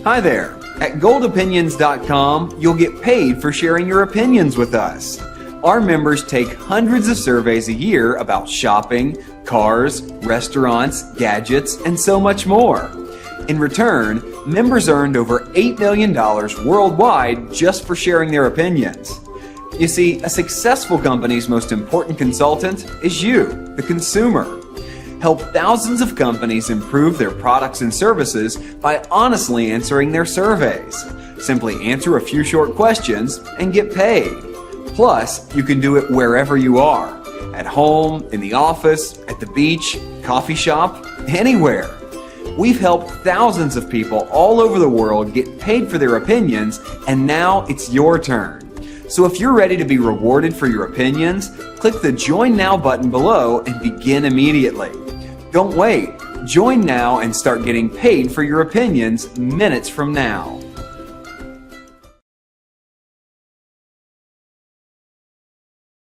Hi there. At goldopinions.com, you'll get paid for sharing your opinions with us. Our members take hundreds of surveys a year about shopping, cars, restaurants, gadgets, and so much more. In return, members earned over $8 million worldwide just for sharing their opinions. You see, a successful company's most important consultant is you, the consumer. Help thousands of companies improve their products and services by honestly answering their surveys. Simply answer a few short questions and get paid. Plus, you can do it wherever you are. At home, in the office, at the beach, coffee shop, anywhere. We've helped thousands of people all over the world get paid for their opinions, and now it's your turn. So if you're ready to be rewarded for your opinions, click the Join Now button below and begin immediately. Don't wait. Join now and start getting paid for your opinions minutes from now.